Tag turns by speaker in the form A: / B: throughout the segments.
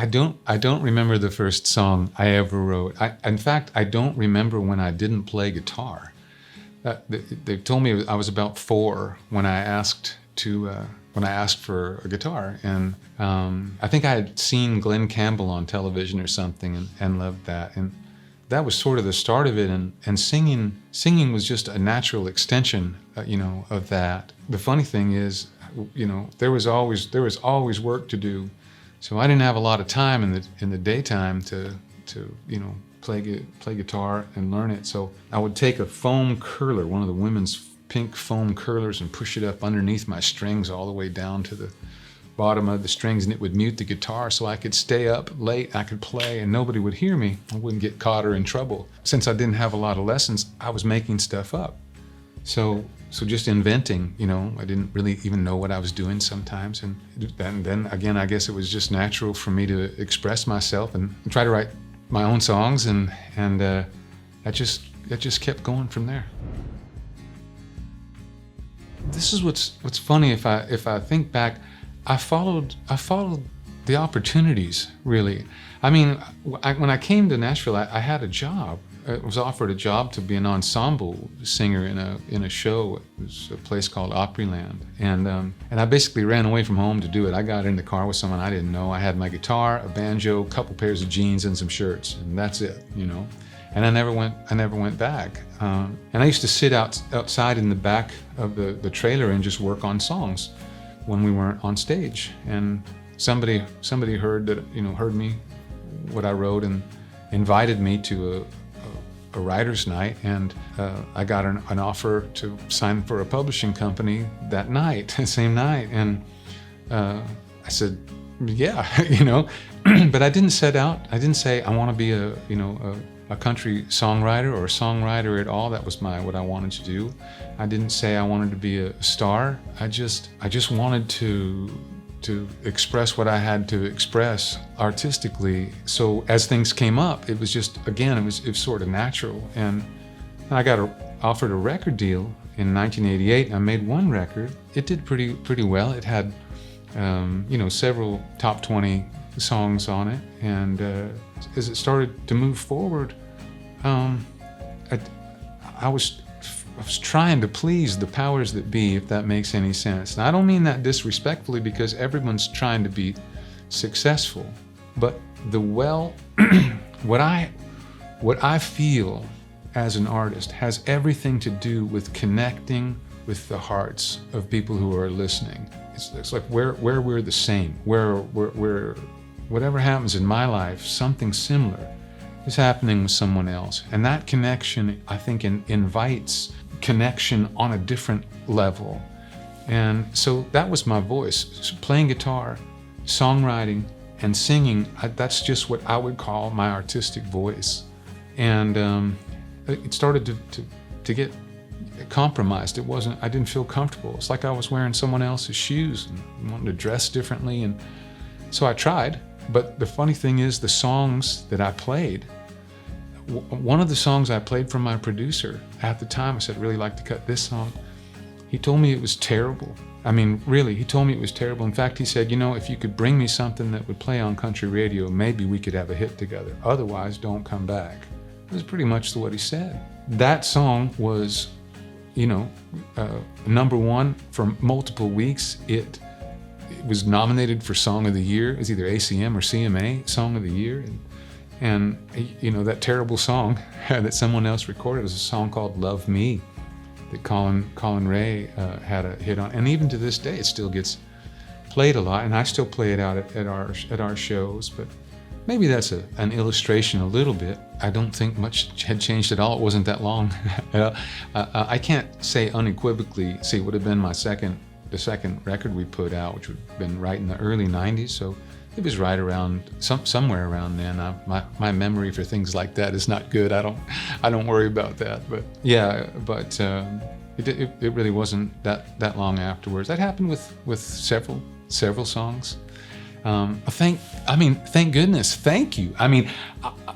A: I don't remember the first song I ever wrote. In fact, I don't remember when I didn't play guitar. They told me I was about 4 when I asked for a guitar, and I think I had seen Glenn Campbell on television or something, and loved that, and that was sort of the start of it. And singing was just a natural extension, of that. The funny thing is, there was always work to do, so I didn't have a lot of time in the daytime to play guitar and learn it. So I would take a foam curler, one of the women's pink foam curlers, and push it up underneath my strings all the way down to the bottom of the strings, and it would mute the guitar so I could stay up late, I could play, and nobody would hear me. I wouldn't get caught or in trouble. Since I didn't have a lot of lessons, I was making stuff up. So just inventing, I didn't really even know what I was doing sometimes. And then again, I guess it was just natural for me to express myself and try to write my own songs, and that just kept going from there. This is what's funny. If I think back, I followed the opportunities, really. I mean, when I came to Nashville, I had a job. I was offered a job to be an ensemble singer in a show. It was a place called Opryland, and I basically ran away from home to do it. I got in the car with someone I didn't know. I had my guitar, a banjo, a couple pairs of jeans, and some shirts, and that's it, And I never went back. And I used to sit outside in the back of the trailer and just work on songs when we weren't on stage. And somebody heard me, what I wrote, and invited me to a writer's night, and I got an offer to sign for a publishing company that night, same night. And I said, yeah, but I didn't set out. I didn't say I want to be a country songwriter or a songwriter at all. That was what I wanted to do. I didn't say I wanted to be a star. I just wanted to express what I had to express artistically. So as things came up, it was just, again, it was sort of natural. And I got offered a record deal in 1988. I made one record. It did pretty well. It had several top 20 songs on it. And as it started to move forward, I was trying to please the powers that be, if that makes any sense. And I don't mean that disrespectfully, because everyone's trying to be successful. But what I feel as an artist has everything to do with connecting with the hearts of people who are listening. It's like where we're the same, where whatever happens in my life, something similar is happening with someone else. And that connection, I think, invites connection on a different level. And so that was my voice, playing guitar, songwriting, and singing. That's just what I would call my artistic voice. And it started to get compromised. I didn't feel comfortable. It's like I was wearing someone else's shoes and wanting to dress differently. And so I tried. But the funny thing is, the songs that I played, one of the songs I played from my producer at the time, I said, really like to cut this song. He told me it was terrible. I mean, really, he told me it was terrible. In fact, he said, if you could bring me something that would play on country radio, maybe we could have a hit together. Otherwise, don't come back. It was pretty much what he said. That song was, number one for multiple weeks. It was nominated for Song of the Year. It was either ACM or CMA Song of the Year. And that terrible song that someone else recorded was a song called Love Me that Colin Ray had a hit on. And even to this day, it still gets played a lot. And I still play it out at our shows. But maybe that's an illustration a little bit. I don't think much had changed at all. It wasn't that long. I can't say unequivocally, it would have been the second record we put out, which would have been right in the early 90s. So it was right around, somewhere around then. My memory for things like that is not good. I don't worry about that. But yeah, it really wasn't that long afterwards. That happened with several songs. Thank goodness. Thank you. I mean,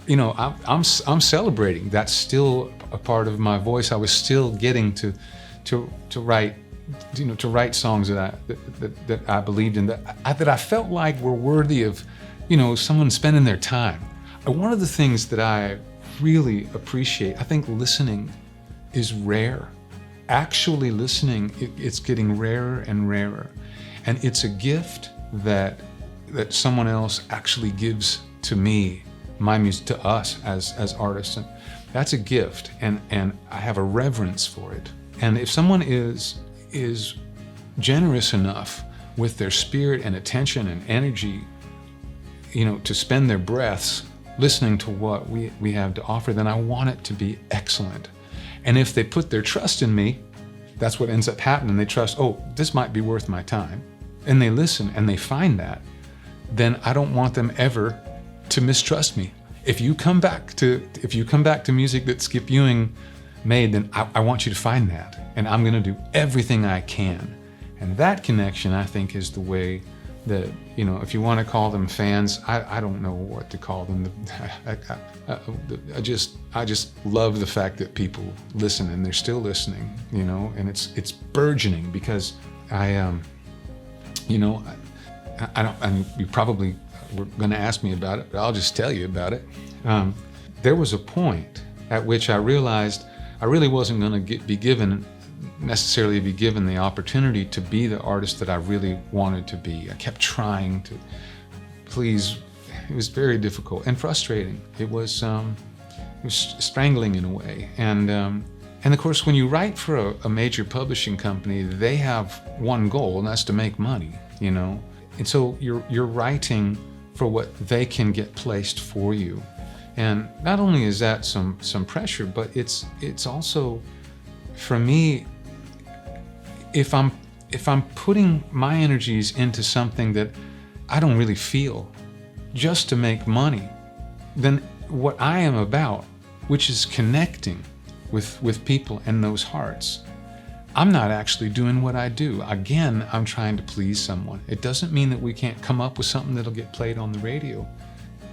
A: I'm celebrating. That's still a part of my voice. I was still getting to write. To write songs that I believed in, that I felt like were worthy of someone spending their time. One of the things that I really appreciate, I think listening is rare. Actually listening, it's getting rarer and rarer. And it's a gift that someone else actually gives to me, my music, to us as artists. And that's a gift, and I have a reverence for it. And if someone is generous enough with their spirit and attention and energy, to spend their breaths listening to what we have to offer, then I want it to be excellent. And if they put their trust in me, that's what ends up happening. They trust, oh, this might be worth my time. And they listen and they find that, then I don't want them ever to mistrust me. If you come back to music that Skip Ewing made, then I want you to find that. And I'm gonna do everything I can. And that connection, I think, is the way that, if you want to call them fans, I don't know what to call them. I just love the fact that people listen, and they're still listening, and it's burgeoning, because I don't, and you probably were going to ask me about it, but I'll just tell you about it. There was a point at which I realized I really wasn't going to be given the opportunity to be the artist that I really wanted to be. I kept trying to please. It was very difficult and frustrating. It was strangling in a way. And of course, when you write for a major publishing company, they have one goal, and that's to make money, And so you're writing for what they can get placed for you. And not only is that some pressure, but it's also, for me, if I'm putting my energies into something that I don't really feel just to make money, then what I am about, which is connecting with people and those hearts, I'm not actually doing what I do. Again, I'm trying to please someone. It doesn't mean that we can't come up with something that'll get played on the radio,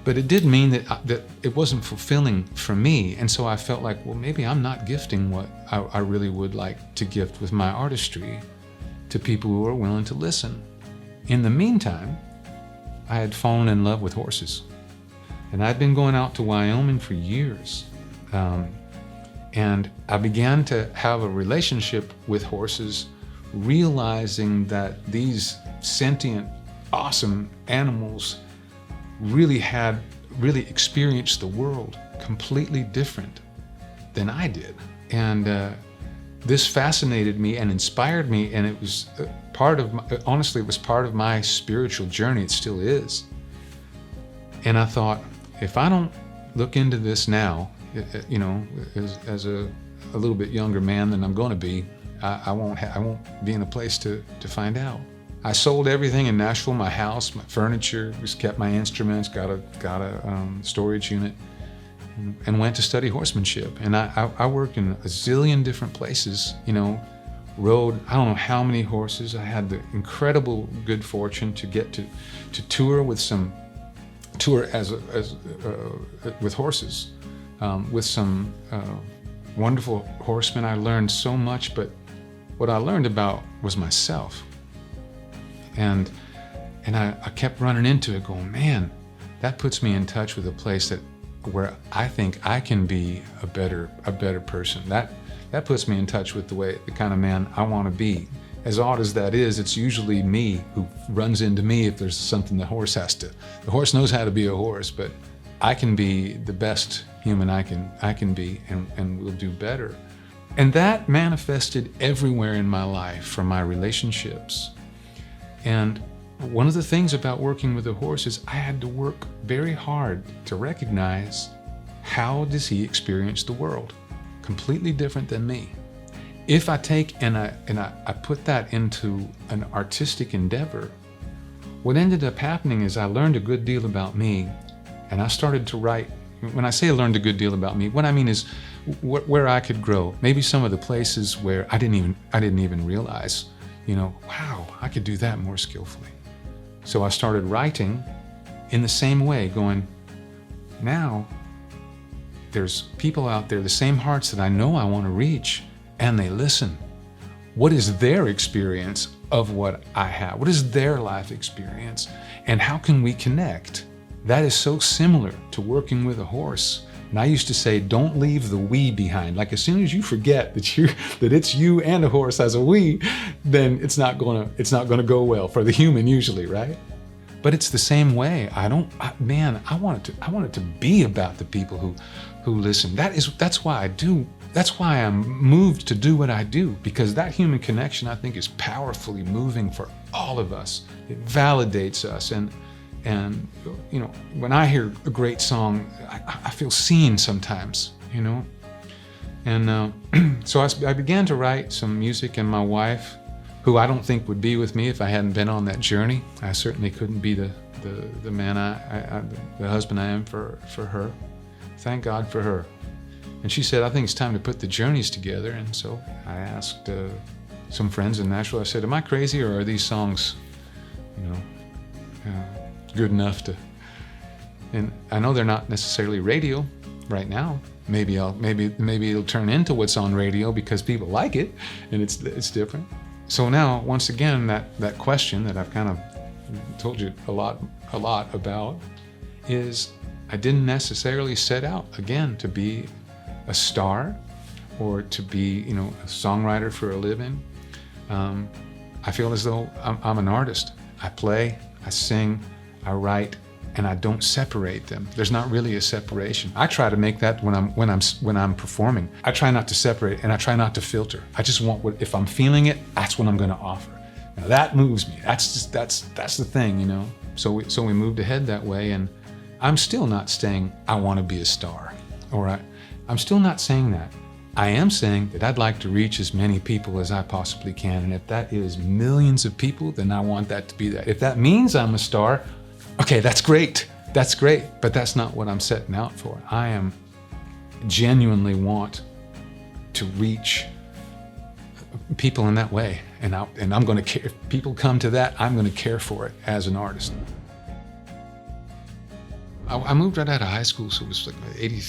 A: but it did mean that it wasn't fulfilling for me. And so I felt like, well, maybe I'm not gifting what I really would like to gift with my artistry to people who are willing to listen. In the meantime, I had fallen in love with horses. And I'd been going out to Wyoming for years. And I began to have a relationship with horses, realizing that these sentient, awesome animals really experienced the world completely different than I did. And this fascinated me and inspired me, and it was honestly, it was part of my spiritual journey. It still is. And I thought, if I don't look into this now, as a little bit younger man than I'm going to be, I won't be in a place to find out. I sold everything in Nashville, my house, my furniture, just kept my instruments, got a storage unit, and went to study horsemanship. And I worked in a zillion different places, rode I don't know how many horses. I had the incredible good fortune to get to tour with horses. With some wonderful horsemen. I learned so much, but what I learned about was myself. And I kept running into it going, man, that puts me in touch with a place where I think I can be a better person. That puts me in touch with the kind of man I want to be. As odd as that is, it's usually me who runs into me if there's something the horse knows how to be a horse, but I can be the best human I can be, and will do better. And that manifested everywhere in my life, from my relationships. And one of the things about working with a horse is I had to work very hard to recognize, how does he experience the world? Completely different than me. If I take and I put that into an artistic endeavor, what ended up happening is I learned a good deal about me, and I started to write. When I say I learned a good deal about me, what I mean is where I could grow. Maybe some of the places where I didn't even realize, wow, I could do that more skillfully. So I started writing in the same way, going, now there's people out there, the same hearts that I know I want to reach, and they listen. What is their experience of what I have? What is their life experience? And how can we connect? that is so similar to working with a horse. And I used to say, don't leave the we behind. Like as soon as you forget that it's you and the horse as a we, then it's not gonna go well for the human usually, right? But it's the same way. I want it to be about the people who listen. That's why I do. That's why I'm moved to do what I do, because that human connection, I think, is powerfully moving for all of us. It validates us, and you know, when I hear a great song, I feel seen sometimes, you know. And so I began to write some music, and my wife, who I don't think would be with me if I hadn't been on that journey. I certainly couldn't be the man the husband I am for her. Thank God for her. And she said, I think it's time to put the journeys together. And so I asked some friends in Nashville, I said, am I crazy, or are these songs, you know, good enough to, and I know they're not necessarily radio right now. Maybe it'll turn into what's on radio because people like it and it's different. So now, once again, that question that I've kind of told you a lot about is, I didn't necessarily set out again to be a star or to be, you know, a songwriter for a living. I feel as though I'm an artist. I play, I sing, I write, and I don't separate them. There's not really a separation. I try to make that when I'm performing. I try not to separate, and I try not to filter. I just want if I'm feeling it, that's what I'm going to offer. Now that moves me. That's the thing, you know. So we moved ahead that way, and I'm still not saying I want to be a star, or I'm still not saying that. I am saying that I'd like to reach as many people as I possibly can, and if that is millions of people, then I want that to be that. If that means I'm a star, okay, that's great, but that's not what I'm setting out for. I am genuinely want to reach people in that way, and I'm going to care. If people come to that, I'm going to care for it as an artist. I moved right out of high school, so it was like 80.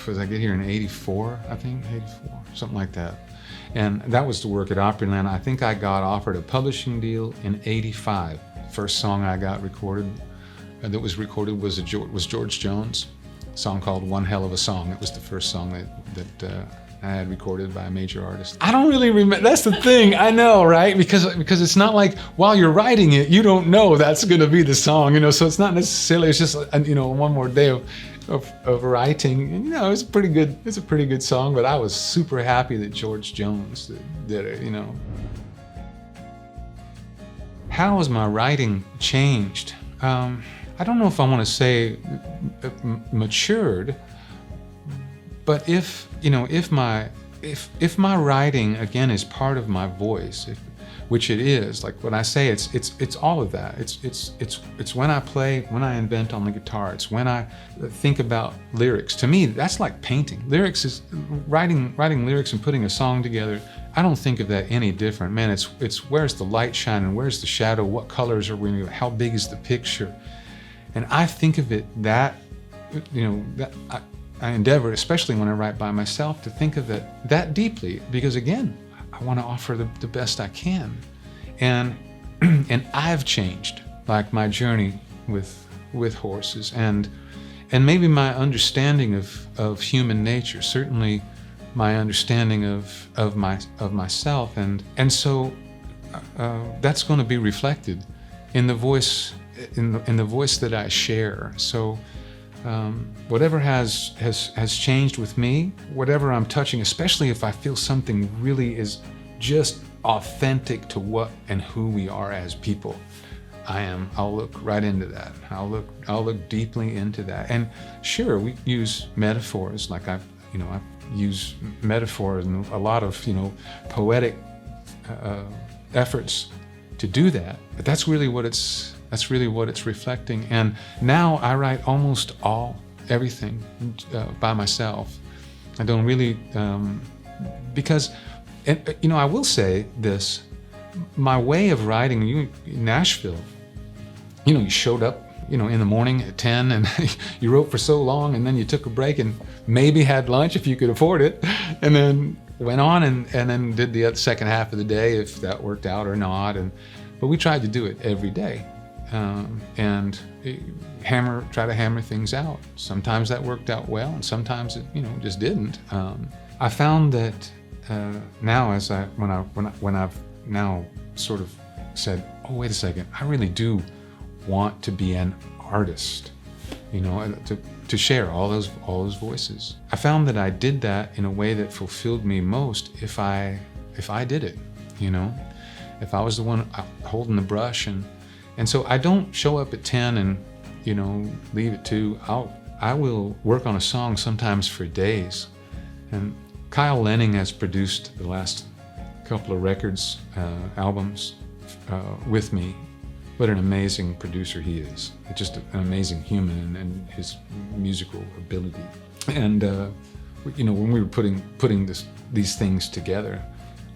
A: Was I get here in 84, I think, 84, something like that. And that was to work at Opryland. I think I got offered a publishing deal in 85. First song I got recorded, was George Jones, a song called One Hell of a Song. It was the first song that I had recorded by a major artist. I don't really remember, that's the thing, I know, right? Because it's not like while you're writing it, you don't know that's gonna be the song, you know, so it's not necessarily, it's just, you know, one more day of writing, and you know, it's a pretty good song, but I was super happy that George Jones did it, you know. How has my writing changed? I don't know if I want to say matured, but if my writing again is part of my voice, which it is, like when I say it's all of that. It's when I play, when I invent on the guitar. It's when I think about lyrics. To me, that's like painting. Lyrics is writing lyrics and putting a song together. I don't think of that any different. Man, it's where's the light shining, where's the shadow, what colors are we, how big is the picture? And I think of it that, you know, that I endeavor, especially when I write by myself, to think of it that deeply, because again, I want to offer the best I can. And I've changed, like my journey with horses, and maybe my understanding of human nature, certainly my understanding of myself, and so that's going to be reflected in the voice in the voice that I share. So whatever has changed with me, whatever I'm touching, especially if I feel something really is just authentic to what and who we are as people, I'll look right into that. I'll look deeply into that. And sure, we use metaphors, like I've used metaphors and a lot of, poetic efforts to do that. But that's really what it's reflecting. And now I write almost everything by myself. I don't really, because, I will say this, my way of writing, in Nashville, you showed up, in the morning at 10 and you wrote for so long, and then you took a break and maybe had lunch if you could afford it, and then went on and then did the second half of the day if that worked out or not. But we tried to do it every day. and try to hammer things out. Sometimes that worked out well, and sometimes it, just didn't. I found that now, when I've now sort of said, oh, wait a second, I really do want to be an artist, to share all those voices. I found that I did that in a way that fulfilled me most if I did it, if I was the one holding the brush. And so I don't show up at 10 and, leave at 2. I will work on a song sometimes for days. And Kyle Lenning has produced the last couple of records, albums with me. What an amazing producer he is. Just an amazing human and his musical ability. And, when we were putting these things together,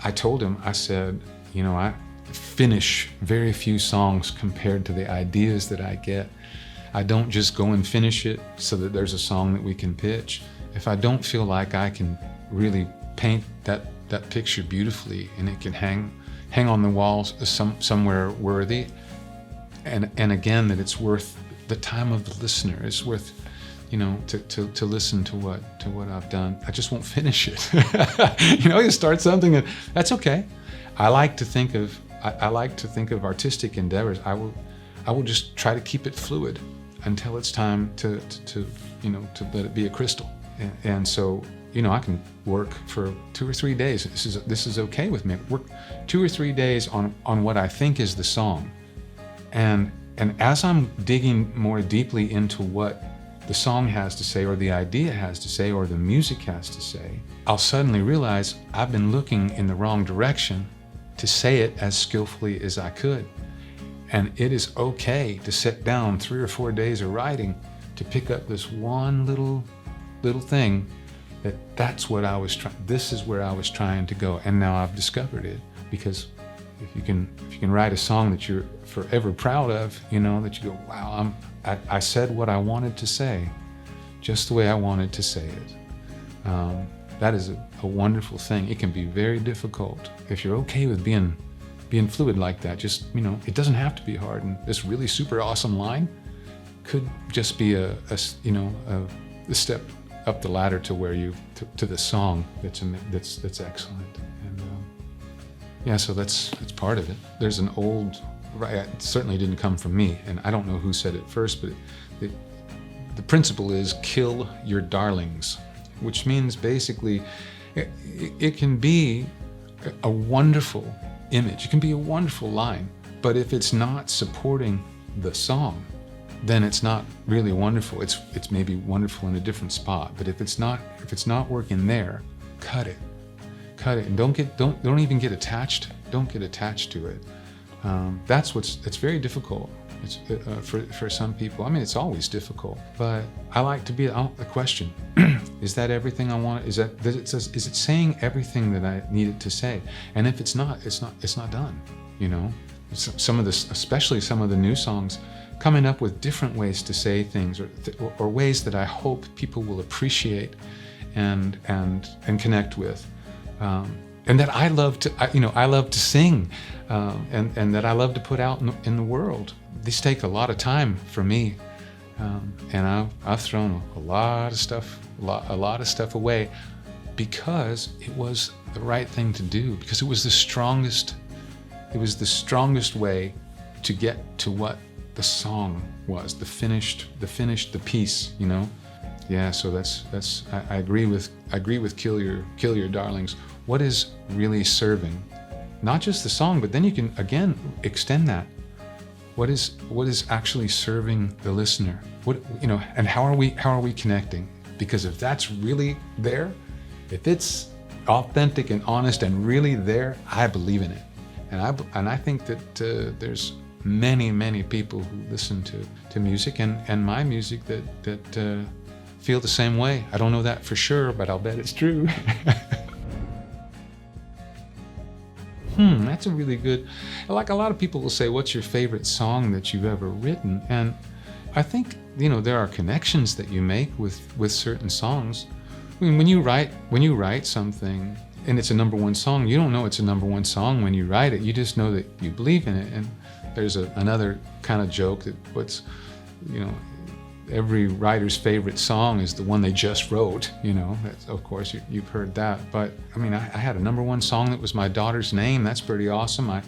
A: I told him, I said, I finish very few songs compared to the ideas that I get. I don't just go and finish it so that there's a song that we can pitch. If I don't feel like I can really paint that picture beautifully and it can hang on the walls somewhere worthy, and again, that it's worth the time of the listener, it's worth, to listen to what I've done, I just won't finish it. You start something, and that's okay. I like to think of artistic endeavors. I will just try to keep it fluid until it's time to let it be a crystal. And so, I can work for 2 or 3 days. This is okay with me. Work 2 or 3 days on what I think is the song. And as I'm digging more deeply into what the song has to say, or the idea has to say, or the music has to say, I'll suddenly realize I've been looking in the wrong direction to say it as skillfully as I could. And it is okay to sit down 3 or 4 days of writing to pick up this one little thing that's what I was trying. This is where I was trying to go, and now I've discovered it. Because if you can write a song that you're forever proud of, that you go, wow, I said what I wanted to say, just the way I wanted to say it. That is a wonderful thing. It can be very difficult if you're okay with being fluid like that. Just, it doesn't have to be hard. And this really super awesome line could just be a step up the ladder to where to the song that's excellent. And so that's part of it. There's an old, it certainly didn't come from me, and I don't know who said it first, but the principle is kill your darlings, which means basically it can be a wonderful image, it can be a wonderful line, but if it's not supporting the song, then it's not really wonderful. It's maybe wonderful in a different spot, but if it's not working there, cut it, and don't even get attached. Don't get attached to it. It's very difficult. It's for some people. I mean, it's always difficult. But I like to be a question: is that everything I want? Is it saying everything that I need it to say? And if it's not done. Some of this, especially some of the new songs, coming up with different ways to say things, or ways that I hope people will appreciate and connect with, and that I love to sing, and that I love to put out in the world. These take a lot of time for me, and I've thrown a lot of stuff away because it was the right thing to do, because it was the strongest way to get to what the song was, the piece, Yeah, so that's I agree with kill your darlings. What is really serving? Not just the song, but then you can again extend that. What is actually serving the listener? And how are we connecting? Because if that's really there, if it's authentic and honest and really there, I believe in it. And I think that there's many people who listen to music and my music that feel the same way. I don't know that for sure, but I'll bet it's true. That's a really good, like a lot of people will say, what's your favorite song that you've ever written? And I think, there are connections that you make with certain songs. I mean, when you write something and it's a number one song, you don't know it's a number one song when you write it. You just know that you believe in it. And there's another kind of joke that you know, every writer's favorite song is the one they just wrote, you know. That's, of course, you've heard that. But I mean, I had a #1 song that was my daughter's name. That's pretty awesome. I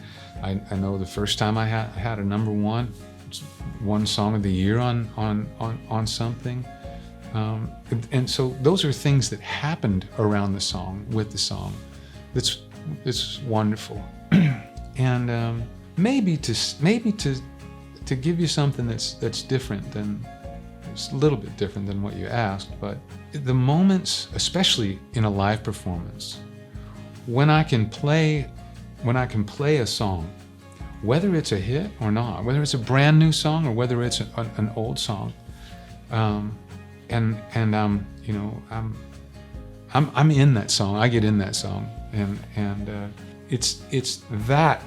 A: know the first time I had a #1, it's one song of the year on something. And so those are things that happened around the song, with the song. It's wonderful. And maybe to give you something that's different than, it's a little bit different than what you asked, but the moments, especially in a live performance, when I can play a song, whether it's a hit or not, whether it's a brand new song or whether it's an old song, and you know, I'm in that song. I get in that song, and it's that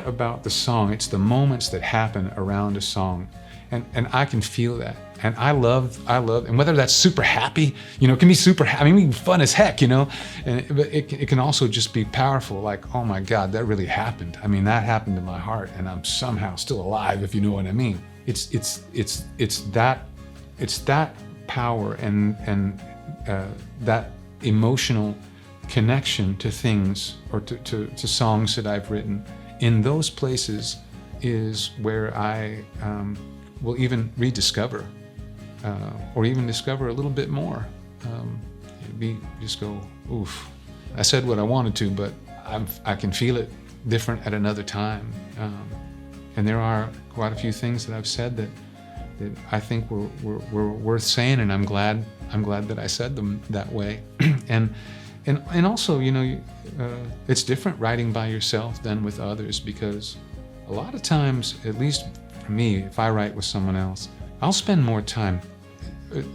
A: about the song. It's the moments that happen around a song, and I can feel that. And I love, and whether that's super happy, you know, it can be super happy. I mean, it can be fun as heck, you know, but it can also just be powerful. Like, oh my God, that really happened. I mean, that happened to my heart, and I'm somehow still alive, if you know what I mean. It's that power and that emotional connection to things, or to songs that I've written. In those places is where I will even rediscover, or even discover a little bit more. Just go, oof, I said what I wanted to, but I can feel it different at another time. And there are quite a few things that I've said that I think were worth saying, and I'm glad that I said them that way. And also, you know, it's different writing by yourself than with others, because a lot of times, at least for me, if I write with someone else, I'll spend more time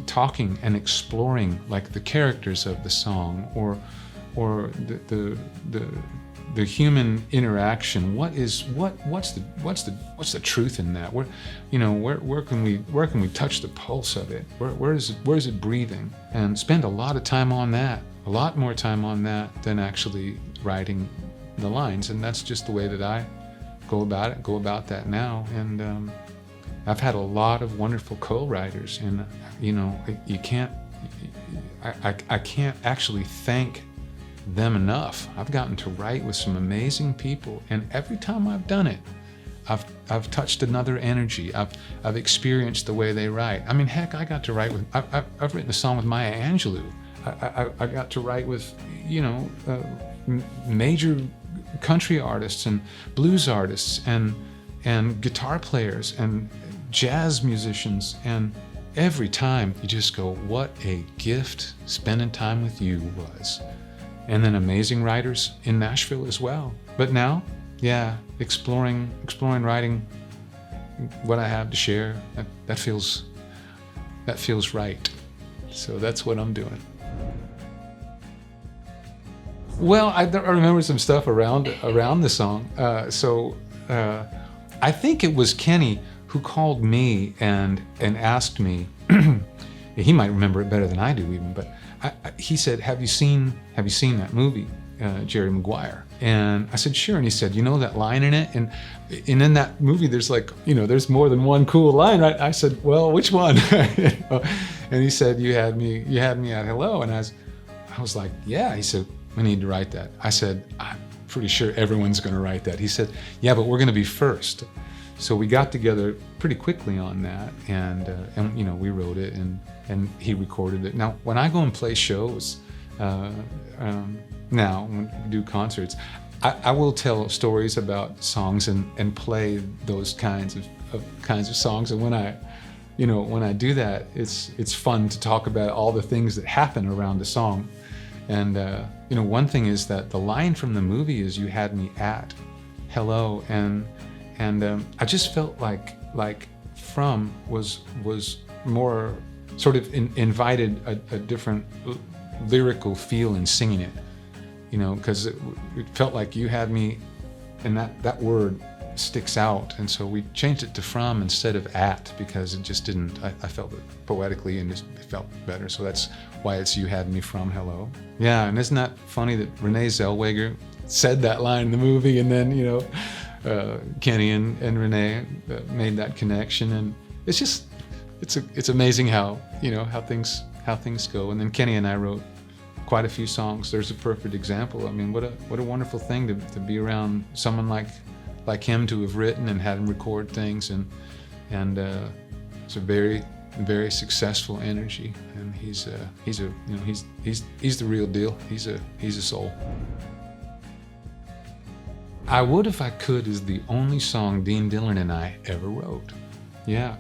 A: talking and exploring, like, the characters of the song, or the human interaction. What's the truth in that? Where can we touch the pulse of it? Where is it breathing? And spend a lot of time on that. A lot more time on that than actually writing the lines. And that's just the way that I go about that now. And I've had a lot of wonderful co-writers, and you know, I can't actually thank them enough. I've gotten to write with some amazing people, and every time I've done it, I've touched another energy. I've experienced the way they write. I mean, heck, I got to write with. I've written a song with Maya Angelou. I got to write with, you know, major country artists and blues artists and guitar players and jazz musicians, and every time you just go, what a gift spending time with you was. And then amazing writers in Nashville as well. But now, yeah, exploring writing what I have to share, that feels right. So that's what I'm doing. Well, I remember some stuff around the song. I think it was Kenny who called me and asked me. He might remember it better than I do even, but he said, "Have you seen that movie, Jerry Maguire?" And I said, "Sure." And he said, "You know that line in it? And in that movie, there's, like, you know, there's more than one cool line, right?" I said, "Well, which one?" And he said, "You had me at hello." And I was like, "Yeah." He said, "We need to write that." I said, "I'm pretty sure everyone's going to write that." He said, "Yeah, but we're going to be first." So we got together pretty quickly on that, and you know, we wrote it, and he recorded it. Now, when I go and play shows, now when we do concerts, I will tell stories about songs and play those kinds of songs. And when I do that, it's fun to talk about all the things that happen around the song. And you know, one thing is that the line from the movie is, "You had me at hello," and I just felt like From was more sort of invited a different lyrical feel in singing it, you know, because it felt like "you had me," and that word sticks out, and so we changed it to "from" instead of "at," because it just didn't. I felt it poetically, and it felt better. So that's why it's "You had me from hello." Yeah, and isn't that funny that Renee Zellweger said that line in the movie, and then, you know, Kenny and Renee made that connection, and it's amazing how things go. And then Kenny and I wrote quite a few songs. There's a perfect example. I mean, what a wonderful thing to be around someone like him, to have written and had him record things, and it's a very, very successful energy, and he's the real deal. He's a soul. I Would If I Could is the only song Dean Dillon and I ever wrote. Yeah.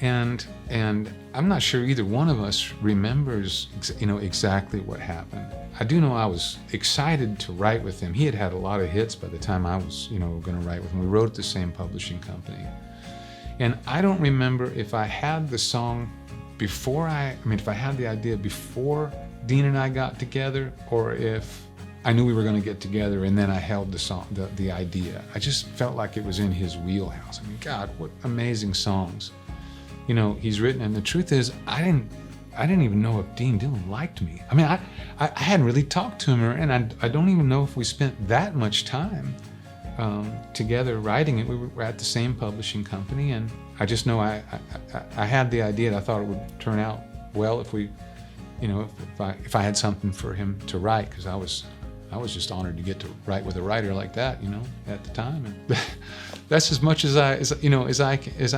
A: And I'm not sure either one of us remembers exactly what happened. I do know I was excited to write with him. He had a lot of hits by the time I was going to write with him. We wrote at the same publishing company. And I don't remember if I had the song before if I had the idea before Dean and I got together, or if I knew we were going to get together and then I held the song, the idea. I just felt like it was in his wheelhouse. I mean, God, what amazing songs, he's written. And the truth is, I didn't even know if Dean Dillon liked me. I mean, I hadn't really talked to him, and I don't even know if we spent that much time together writing it. We were at the same publishing company, and I just know I had the idea, and I thought it would turn out well if we, if I had something for him to write, because I was just honored to get to write with a writer like that, at the time. And that's as much as I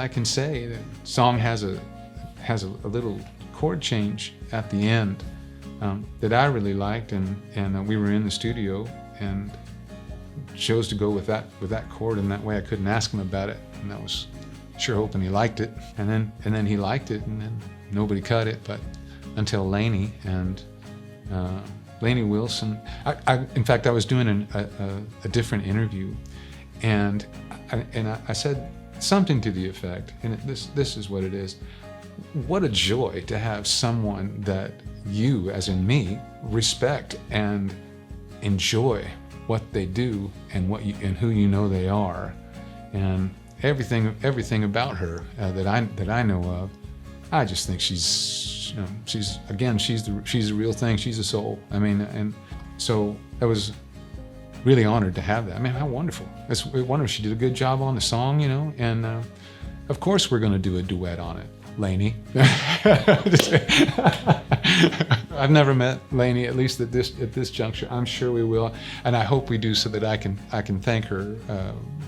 A: can say. The song has a little chord change at the end that I really liked, and we were in the studio and chose to go with that chord in that way. I couldn't ask him about it, and I was sure hoping he liked it. And then he liked it, and then nobody cut it, but until Lainey and Lainey Wilson. In fact, I was doing a different interview, and I said something to the effect, and this is what it is. What a joy to have someone that you, as in me, respect and enjoy what they do and and who they are, and everything about her that I know of. I just think she's the real thing. She's a soul. I mean, and so I was really honored to have that. I mean, how wonderful! It's wonderful. She did a good job on the song, and of course we're going to do a duet on it, Lainey. I've never met Lainey, at least at this juncture. I'm sure we will, and I hope we do, so that I can thank her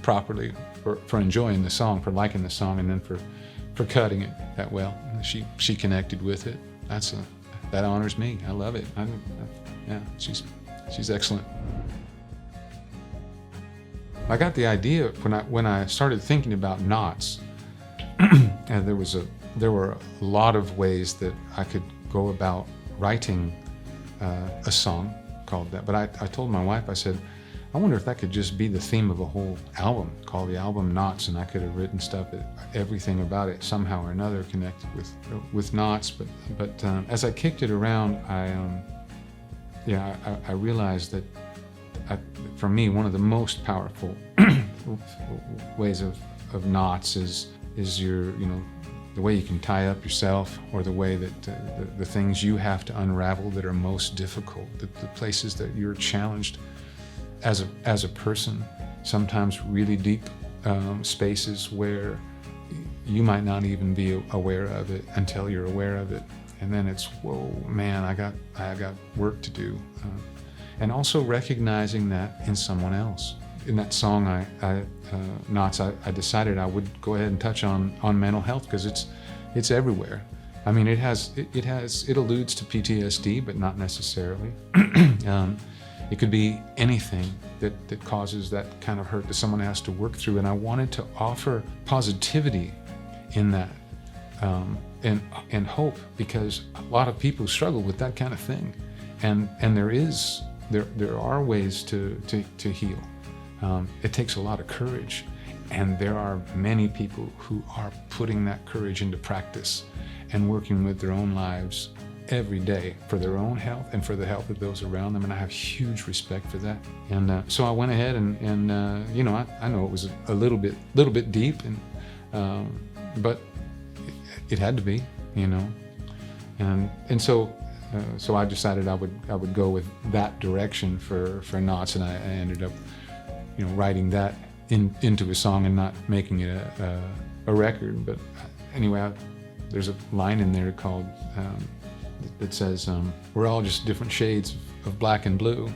A: properly for enjoying the song, for liking the song, and then for cutting it that well. She connected with it. That honors me. I love it. She's excellent. I got the idea when I started thinking about knots. And there were a lot of ways that I could go about writing a song called that. But I told my wife, I said, I wonder if that could just be the theme of a whole album, called the album Knots, and I could have written stuff, everything about it somehow or another connected with knots. But as I kicked it around, I realized that for me, one of the most powerful ways of knots is your, the way you can tie up yourself, or the way that the things you have to unravel that are most difficult, the places that you're challenged as a person, sometimes really deep spaces where you might not even be aware of it until you're aware of it, and then it's, whoa, man, I got work to do, and also recognizing that in someone else. In that song, Knots, I decided I would go ahead and touch on mental health, because it's everywhere. I mean, it alludes to PTSD, but not necessarily. It could be anything that causes that kind of hurt that someone has to work through. And I wanted to offer positivity in that, and hope, because a lot of people struggle with that kind of thing. And there are ways to heal. It takes a lot of courage, and there are many people who are putting that courage into practice and working with their own lives every day for their own health and for the health of those around them, and I have huge respect for that. And so I went ahead and I know it was a little bit deep, but it had to be, and so I decided I would go with that direction for Knots, and I ended up writing that into a song and not making it a record. But anyway, there's a line in there called that says, "We're all just different shades of black and blue,"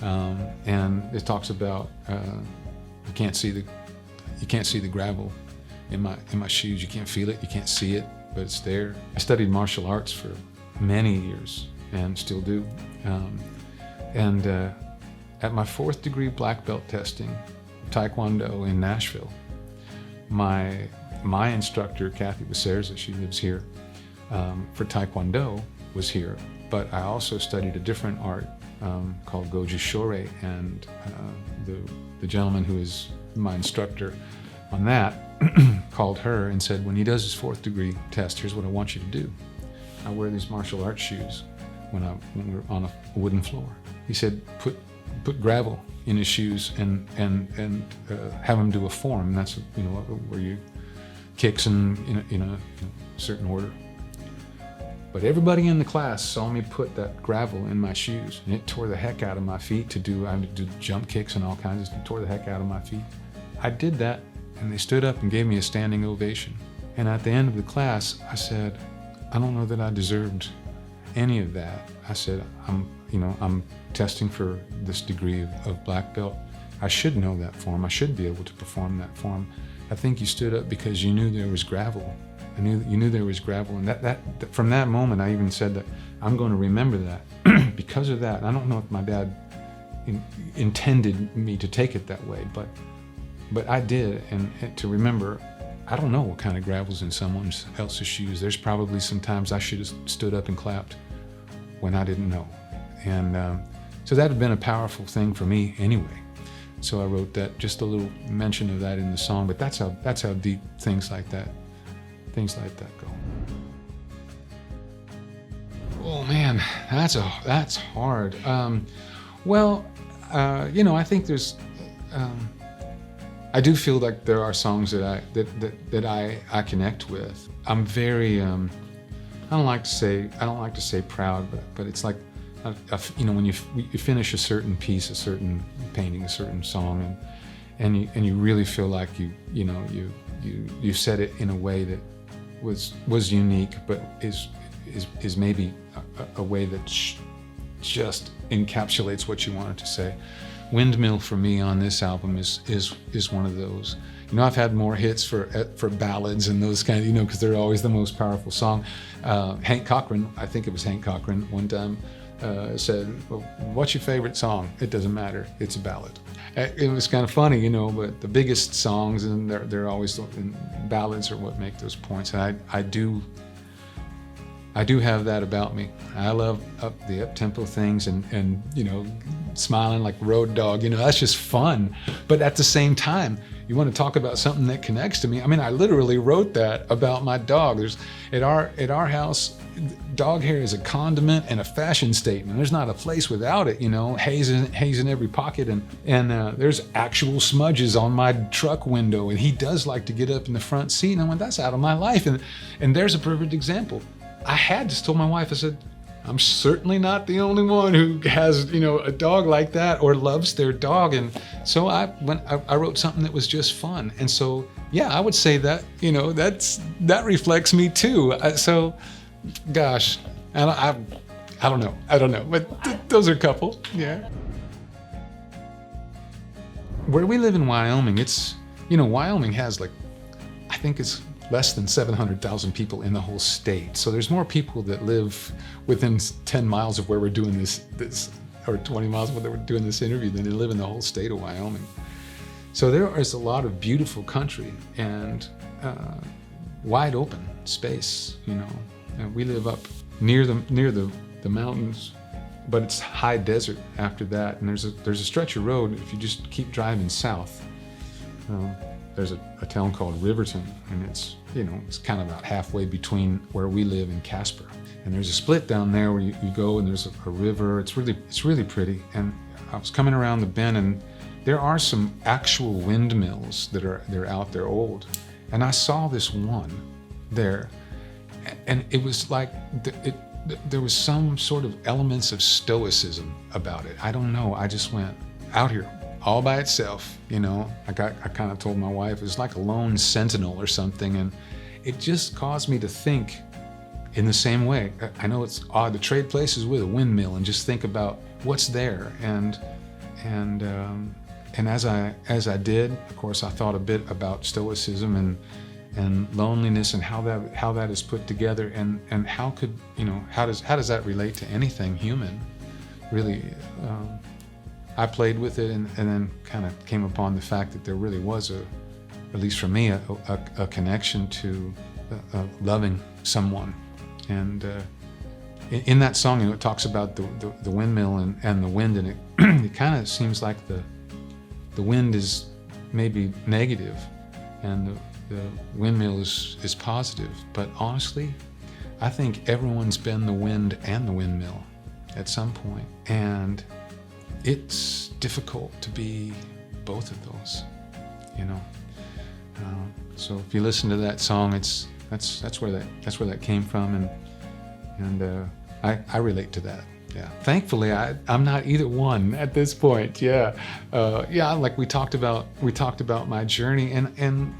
A: and it talks about you can't see the gravel in my shoes. You can't feel it. You can't see it, but it's there. I studied martial arts for many years and still do. And at my 4th degree black belt testing, Taekwondo in Nashville, my instructor, Kathy Becerza, she lives here, for Taekwondo was here, but I also studied a different art called Goju Shorei, and the gentleman who is my instructor on that called her and said, when he does his 4th degree test, here's what I want you to do. I wear these martial arts shoes when we're on a wooden floor. He said, put gravel in his shoes and have him do a form. And that's where you kicks in a certain order. But everybody in the class saw me put that gravel in my shoes, and it tore the heck out of my feet I would do jump kicks and all kinds of stuff. It tore the heck out of my feet. I did that, and they stood up and gave me a standing ovation. And at the end of the class, I said, I don't know that I deserved any of that. I said, I'm testing for this degree of black belt. I should know that form. I should be able to perform that form. I think you stood up because you knew there was gravel. You knew there was gravel, and that from that moment, I even said that I'm going to remember that because of that. I don't know if my dad intended me to take it that way, but I did, and to remember. I don't know what kind of gravel's in someone else's shoes. There's probably some times I should have stood up and clapped when I didn't know. And so that had been a powerful thing for me anyway. So I wrote that, just a little mention of that in the song, but that's how deep things like that go. Oh man, that's hard. I think there's, I do feel like there are songs that I connect with. I'm very, I don't like to say proud, but it's like, when you finish a certain piece, a certain painting, a certain song, and you really feel like you said it in a way that was unique, but is maybe a way that just encapsulates what you wanted to say. Windmill for me on this album is one of those. I've had more hits for ballads and those kind of, because they're always the most powerful song. Hank Cochran, I think it was Hank Cochran, one time said, well, what's your favorite song? It doesn't matter, it's a ballad. It was kind of funny, but the biggest songs, and they're always, ballads are what make those points. And I do have that about me. I love the up-tempo things and smiling like Road Dogg, that's just fun. But at the same time, you want to talk about something that connects to me. I mean, I literally wrote that about my dog. At our house, dog hair is a condiment and a fashion statement. There's not a place without it, haze in every pocket, and there's actual smudges on my truck window, and he does like to get up in the front seat, and I went, that's out of my life. And there's a perfect example. I had just told my wife, I said, I'm certainly not the only one who has, a dog like that or loves their dog. And so I wrote something that was just fun. And so, yeah, I would say that, that reflects me too. So, gosh, I don't know, but those are a couple, yeah. Where we live in Wyoming, it's, Wyoming has I think it's less than 700,000 people in the whole state. So there's more people that live within 10 miles of where we're doing this or 20 miles of where we're doing this interview than they live in the whole state of Wyoming. So there is a lot of beautiful country and wide open space, And we live up near the mountains, but it's high desert after that. And there's a stretch of road, if you just keep driving south, there's a town called Riverton, and it's kind of about halfway between where we live and Casper. And there's a split down there where you go, and there's a river. It's really pretty. And I was coming around the bend, and there are some actual windmills they're out there old. And I saw this one there, and it was like there was some sort of elements of Stoicism about it. I don't know. I just went out here. all by itself, you know. I kind of told my wife it's like a lone sentinel or something, and it just caused me to think in the same way. I know it's odd to trade places with a windmill and just think about what's there, and as I did, of course, I thought a bit about Stoicism and loneliness and how that is put together, and how could, you know, how does that relate to anything human, really. I played with it and then kind of came upon the fact that there really was at least for me, a connection to loving someone. And in that song, you know, it talks about the windmill and the wind, and it kind of seems like the wind is maybe negative and the windmill is positive. But honestly, I think everyone's been the wind and the windmill at some point. And it's difficult to be both of those, you know. So if you listen to that song, that's where that came from, and I relate to that. Yeah. Thankfully, I'm not either one at this point. Yeah. Like we talked about my journey, and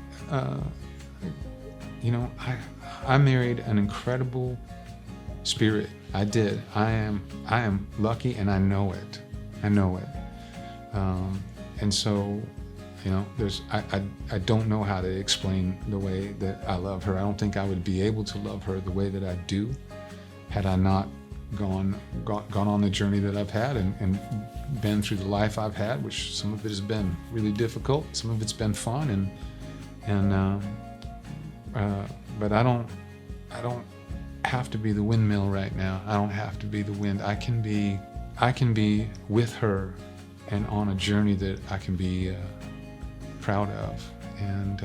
A: you know, I married an incredible spirit. I did. I am lucky, and I know it. And so, you know, I don't know how to explain the way that I love her. I don't think I would be able to love her the way that I do had I not gone on the journey that I've had and been through the life I've had, which some of it has been really difficult, some of it's been fun, but I don't have to be the windmill right now. I don't have to be the wind. I can be with her and on a journey that I can be proud of, and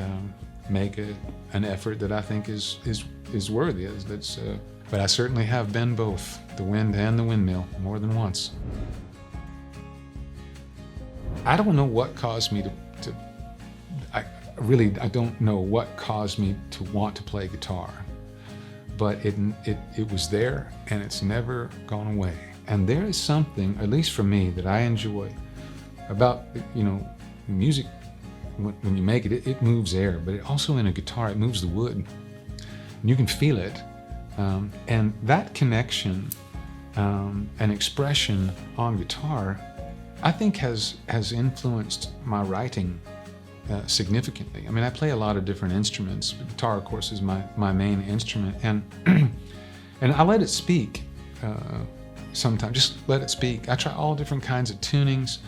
A: make an effort that I think is worthy. But I certainly have been both the wind and the windmill more than once. I don't know what caused me I don't know what caused me to want to play guitar, but it was there, and it's never gone away. And there is something, at least for me, that I enjoy about, you know, music. When you make it, it moves air, but it also, in a guitar, it moves the wood. And you can feel it. And that connection and expression on guitar, I think has influenced my writing significantly. I mean, I play a lot of different instruments. The guitar, of course, is my main instrument, and I let it speak. Sometimes just let it speak. I try all different kinds of tunings,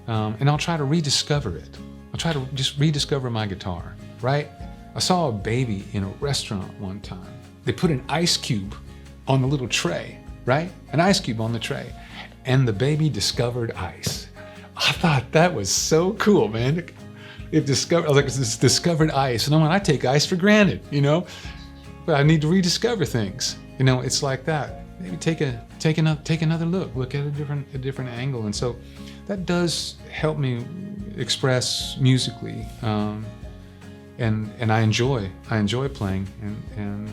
A: and I'll try to rediscover it. I'll try to just rediscover my guitar, right? I saw a baby in a restaurant one time. They put an ice cube on the little tray, right? An ice cube on the tray, and the baby discovered ice. I thought that was so cool, man. I was like, it's discovered ice, and I take ice for granted, you know? But I need to rediscover things. You know, it's like that. Maybe take another look at a different angle, and so that does help me express musically, and I enjoy playing, and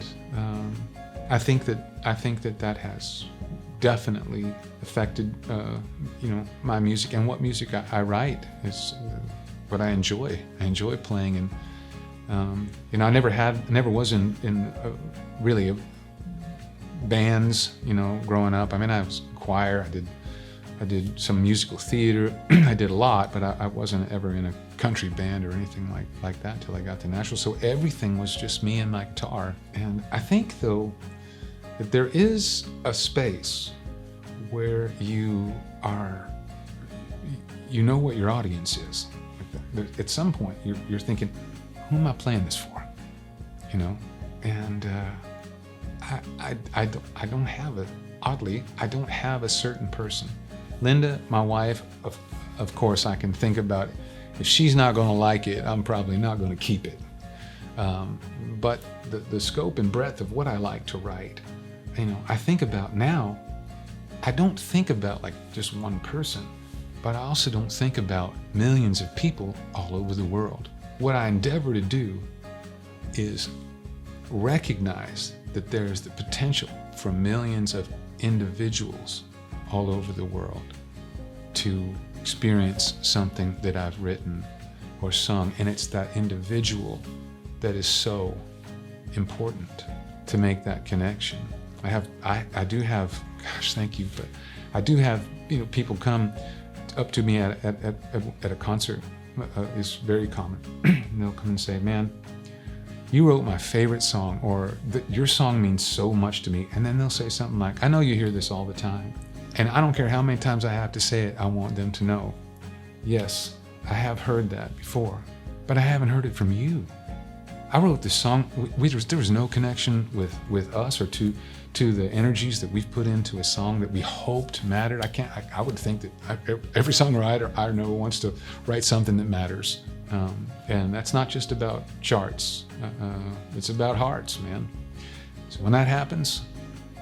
A: I think that has definitely affected you know, my music and what music I write. Is what I enjoy. I enjoy playing, and you know, I never was in really bands, you know, growing up. I mean, I was in choir. I did some musical theater. I did a lot, but I wasn't ever in a country band or anything like that till I got to Nashville. So everything was just me and my guitar. And I think, though, that there is a space where you know what your audience is. At some point, you're thinking, who am I playing this for? You know, and I don't have it. Oddly, I don't have a certain person. Linda, my wife, of course, I can think about it. If she's not going to like it, I'm probably not going to keep it. But the scope and breadth of what I like to write, you know, I think about now. I don't think about like just one person, but I also don't think about millions of people all over the world. What I endeavor to do is recognize that there is the potential for millions of individuals all over the world to experience something that I've written or sung, and it's that individual that is so important to make that connection. I do have, gosh, thank you, but I do have, people come up to me at a concert. It's very common. And they'll come and say, man, you wrote my favorite song, or your song means so much to me. And then they'll say something like, I know you hear this all the time, and I don't care how many times I have to say it, I want them to know, yes, I have heard that before, but I haven't heard it from you. I wrote this song, there was no connection with us or to the energies that we've put into a song that we hoped mattered. I would think that every songwriter I know wants to write something that matters. And that's not just about charts, it's about hearts, man. So when that happens,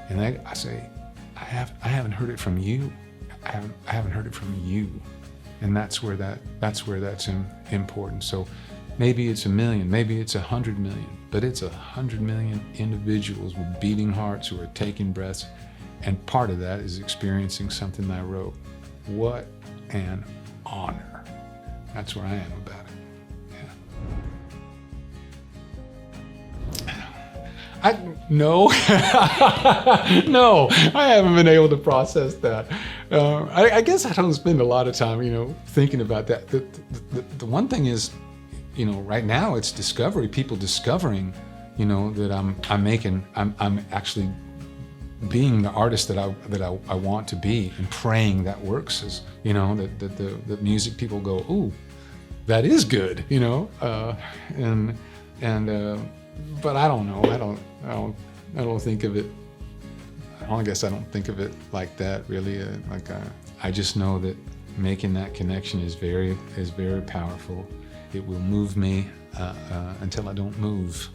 A: and I say, I haven't heard it from you, I haven't heard it from you. And that's where that's important. So maybe it's 1 million, maybe it's 100 million, but it's 100 million individuals with beating hearts who are taking breaths, and part of that is experiencing something I wrote. What an honor. That's where I am about it. No, I haven't been able to process that. I guess I don't spend a lot of time, thinking about that. The one thing is, right now it's discovery. People discovering, that I'm actually being the artist that I want to be, and praying that works. Is that the music people go, ooh, that is good, but I don't know. I don't think of it. I guess I don't think of it like that, really. I just know that making that connection is very powerful. It will move me until I don't move.